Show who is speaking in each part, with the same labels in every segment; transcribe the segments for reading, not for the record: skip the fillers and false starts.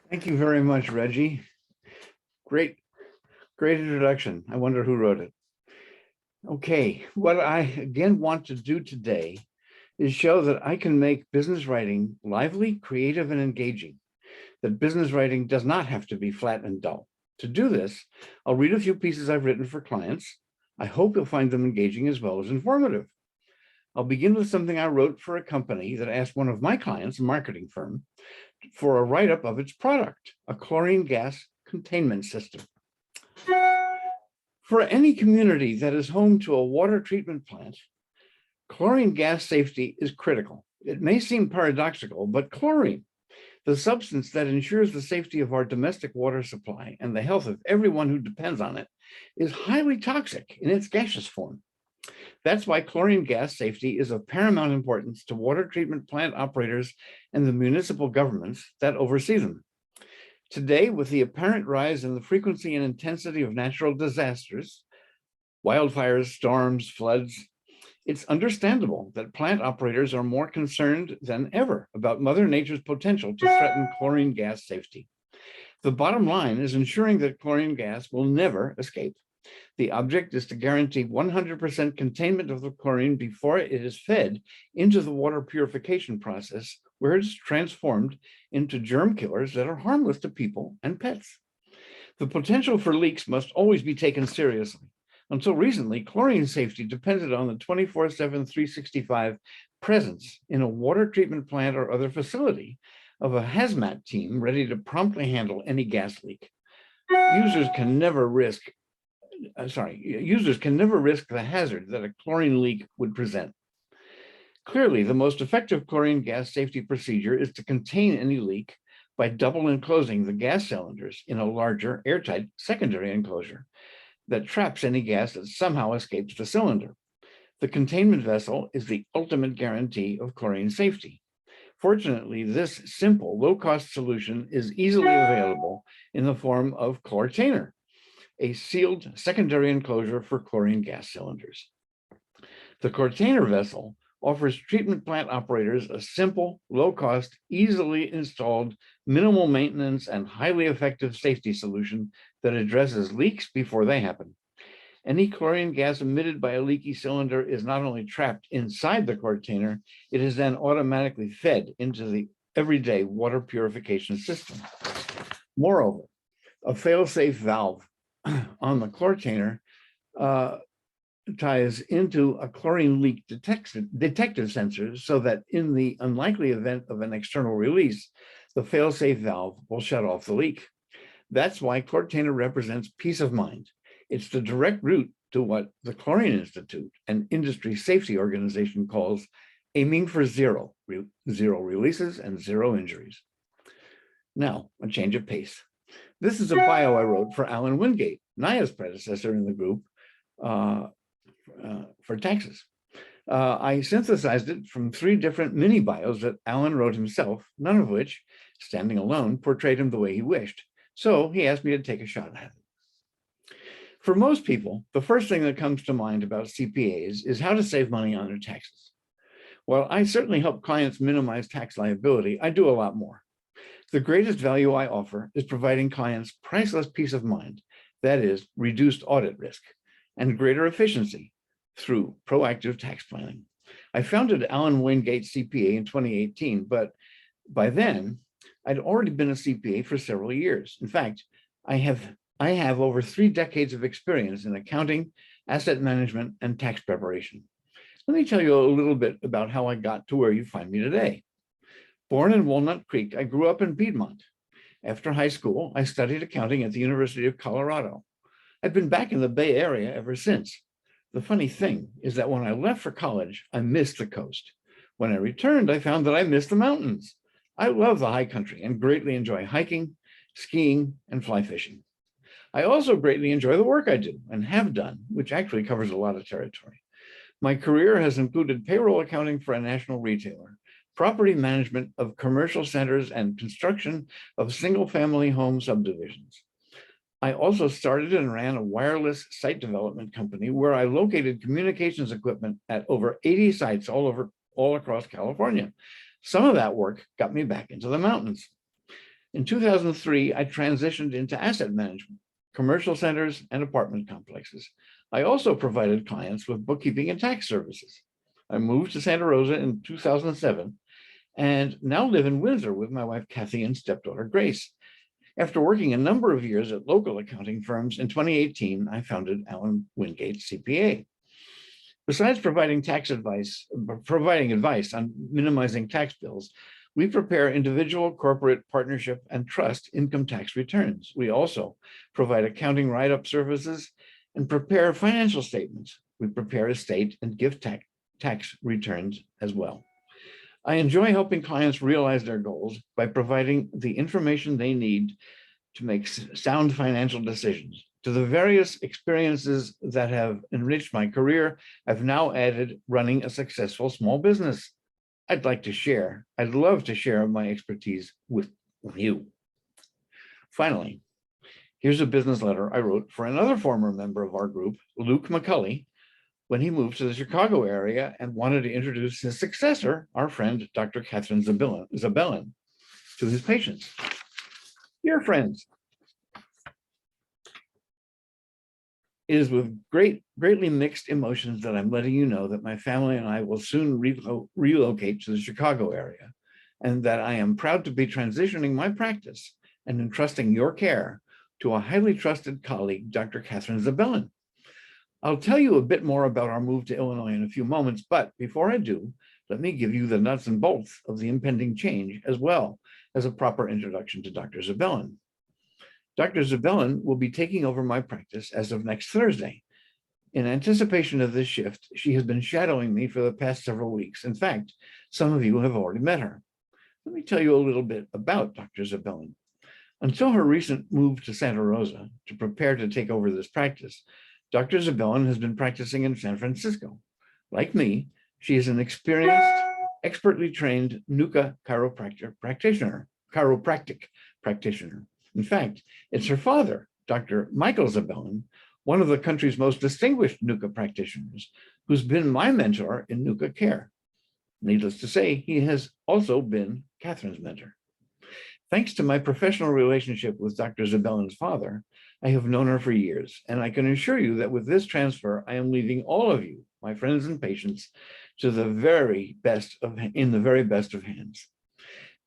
Speaker 1: Thank you very much, Reggie. Great, great introduction. I wonder who wrote it. Okay, what I again want to do today is show that I can make business writing lively, creative, and engaging, that business writing does not have to be flat and dull. To do this, I'll read a few pieces I've written for clients. I hope you'll find them engaging as well as informative. I'll begin with something I wrote for a company that asked one of my clients, a marketing firm, for a write-up of its product, a chlorine gas containment system. For any community that is home to a water treatment plant, chlorine gas safety is critical. It may seem paradoxical, but chlorine, the substance that ensures the safety of our domestic water supply and the health of everyone who depends on it, is highly toxic in its gaseous form. That's why chlorine gas safety is of paramount importance to water treatment plant operators and the municipal governments that oversee them. Today, with the apparent rise in the frequency and intensity of natural disasters, wildfires, storms, floods, it's understandable that plant operators are more concerned than ever about Mother Nature's potential to threaten chlorine gas safety. The bottom line is ensuring that chlorine gas will never escape. The object is to guarantee 100% containment of the chlorine before it is fed into the water purification process, where it's transformed into germ killers that are harmless to people and pets. The potential for leaks must always be taken seriously. Until recently, chlorine safety depended on the 24/7, 365 presence in a water treatment plant or other facility of a hazmat team ready to promptly handle any gas leak. Users can never risk the hazard that a chlorine leak would present. Clearly, the most effective chlorine gas safety procedure is to contain any leak by double enclosing the gas cylinders in a larger airtight secondary enclosure that traps any gas that somehow escapes the cylinder. The containment vessel is the ultimate guarantee of chlorine safety. Fortunately, this simple, low-cost solution is easily available in the form of Chlortainer, a sealed secondary enclosure for chlorine gas cylinders. The Chlortainer vessel offers treatment plant operators a simple, low-cost, easily installed, minimal maintenance, and highly effective safety solution that addresses leaks before they happen. Any chlorine gas emitted by a leaky cylinder is not only trapped inside the Chlortainer, it is then automatically fed into the everyday water purification system. Moreover, a fail-safe valve on the Chlortainer ties into a chlorine leak detective sensor so that in the unlikely event of an external release, the fail-safe valve will shut off the leak. That's why Chlortainer represents peace of mind. It's the direct route to what the Chlorine Institute, an industry safety organization, calls aiming for zero releases and zero injuries. Now, a change of pace. This is a bio I wrote for Alan Wingate, Naya's predecessor in the group for taxes. I synthesized it from 3 different mini bios that Alan wrote himself, none of which, standing alone, portrayed him the way he wished. So he asked me to take a shot at it. For most people, the first thing that comes to mind about CPAs is how to save money on their taxes. While I certainly help clients minimize tax liability, I do a lot more. The greatest value I offer is providing clients priceless peace of mind, that is, reduced audit risk, and greater efficiency through proactive tax planning. I founded Alan Wingate CPA in 2018, but by then, I'd already been a CPA for several years. In fact, I have over 3 decades of experience in accounting, asset management, and tax preparation. Let me tell you a little bit about how I got to where you find me today. Born in Walnut Creek, I grew up in Piedmont. After high school, I studied accounting at the University of Colorado. I've been back in the Bay Area ever since. The funny thing is that when I left for college, I missed the coast. When I returned, I found that I missed the mountains. I love the high country and greatly enjoy hiking, skiing, and fly fishing. I also greatly enjoy the work I do and have done, which actually covers a lot of territory. My career has included payroll accounting for a national retailer, property management of commercial centers, and construction of single-family home subdivisions. I also started and ran a wireless site development company where I located communications equipment at over 80 sites all across California. Some of that work got me back into the mountains. In 2003, I transitioned into asset management, commercial centers, and apartment complexes. I also provided clients with bookkeeping and tax services. I moved to Santa Rosa in 2007 and now live in Windsor with my wife, Kathy, and stepdaughter, Grace. After working a number of years at local accounting firms, in 2018, I founded Allen Wingate CPA. Besides providing advice on minimizing tax bills, we prepare individual, corporate, partnership, and trust income tax returns. We also provide accounting write-up services and prepare financial statements. We prepare estate and gift tax returns as well. I enjoy helping clients realize their goals by providing the information they need to make sound financial decisions. To the various experiences that have enriched my career, I've now added running a successful small business. I'd love to share my expertise with you. Finally, here's a business letter I wrote for another former member of our group, Luke McCulley, when he moved to the Chicago area and wanted to introduce his successor, our friend, Dr. Catherine Zabelin, to his patients. Dear friends, it is with greatly mixed emotions that I'm letting you know that my family and I will soon relocate to the Chicago area, and that I am proud to be transitioning my practice and entrusting your care to a highly trusted colleague, Dr. Catherine Zabelin. I'll tell you a bit more about our move to Illinois in a few moments, but before I do, let me give you the nuts and bolts of the impending change, as well as a proper introduction to Dr. Zabelin. Dr. Zabelin will be taking over my practice as of next Thursday. In anticipation of this shift, she has been shadowing me for the past several weeks. In fact, some of you have already met her. Let me tell you a little bit about Dr. Zabelin. Until her recent move to Santa Rosa to prepare to take over this practice, Dr. Zabelin has been practicing in San Francisco. Like me, she is an experienced, expertly trained NUCCA chiropractic practitioner. In fact, it's her father, Dr. Michael Zabelin, one of the country's most distinguished NUCCA practitioners, who's been my mentor in NUCCA care. Needless to say, he has also been Catherine's mentor. Thanks to my professional relationship with Dr. Zabelin's father, I have known her for years, and I can assure you that with this transfer, I am leaving all of you, my friends and patients, to the very best of hands.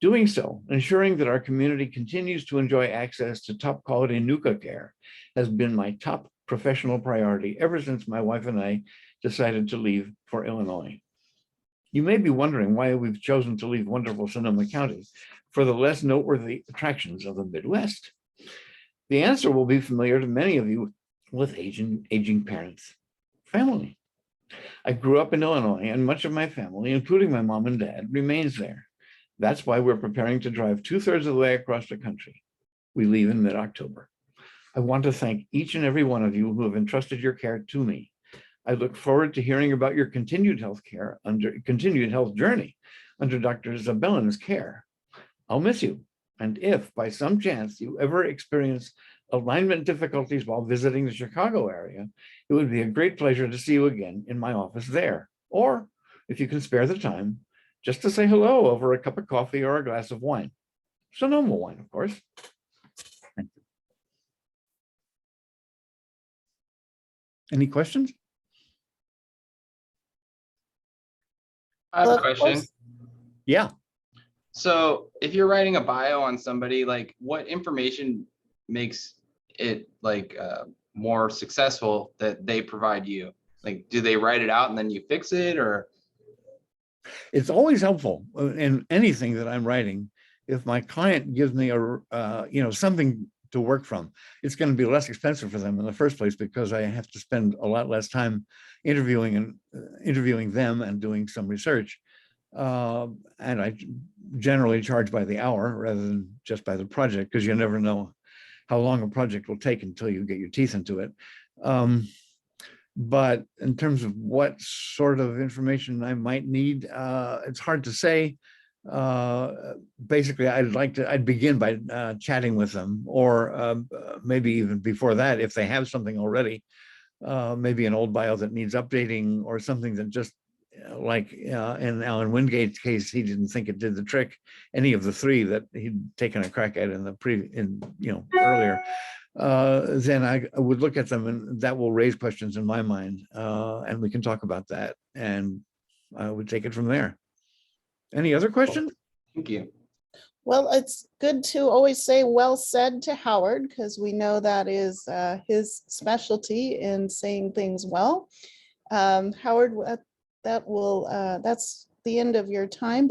Speaker 1: Doing so, ensuring that our community continues to enjoy access to top quality NUCCA care has been my top professional priority ever since my wife and I decided to leave for Illinois. You may be wondering why we've chosen to leave wonderful Sonoma County for the less noteworthy attractions of the Midwest. The answer will be familiar to many of you with aging parents. Family. I grew up in Illinois, and much of my family, including my mom and dad, remains there. That's why we're preparing to drive 2/3 of the way across the country. We leave in mid-October. I want to thank each and every one of you who have entrusted your care to me. I look forward to hearing about your continued health journey under Dr. Zabelin's care. I'll miss you. And if by some chance you ever experience alignment difficulties while visiting the Chicago area, it would be a great pleasure to see you again in my office there. Or if you can spare the time, just to say hello over a cup of coffee or a glass of wine. Sonoma wine, of course. Thank you. Any questions?
Speaker 2: I have a question.
Speaker 1: Yeah.
Speaker 2: So if you're writing a bio on somebody, like what information makes it like more successful that they provide you? Like, do they write it out and then you fix it, or?
Speaker 1: It's always helpful in anything that I'm writing. If my client gives me something to work from, it's going to be less expensive for them in the first place because I have to spend a lot less time interviewing them and doing some research. And I generally charge by the hour rather than just by the project, because you never know how long a project will take until you get your teeth into it. But in terms of what sort of information I might need, it's hard to say. Basically, I'd begin by chatting with them, or maybe even before that, if they have something already, maybe an old bio that needs updating or something that just like in Alan Wingate's case, he didn't think it did the trick, any of the three that he'd taken a crack at in the earlier, then I would look at them, and that will raise questions in my mind, and we can talk about that, and I would take it from there. Any other questions?
Speaker 2: Thank you.
Speaker 3: Well, it's good to always say well said to Howard, because we know that is his specialty in saying things well. Howard, that's the end of your time, but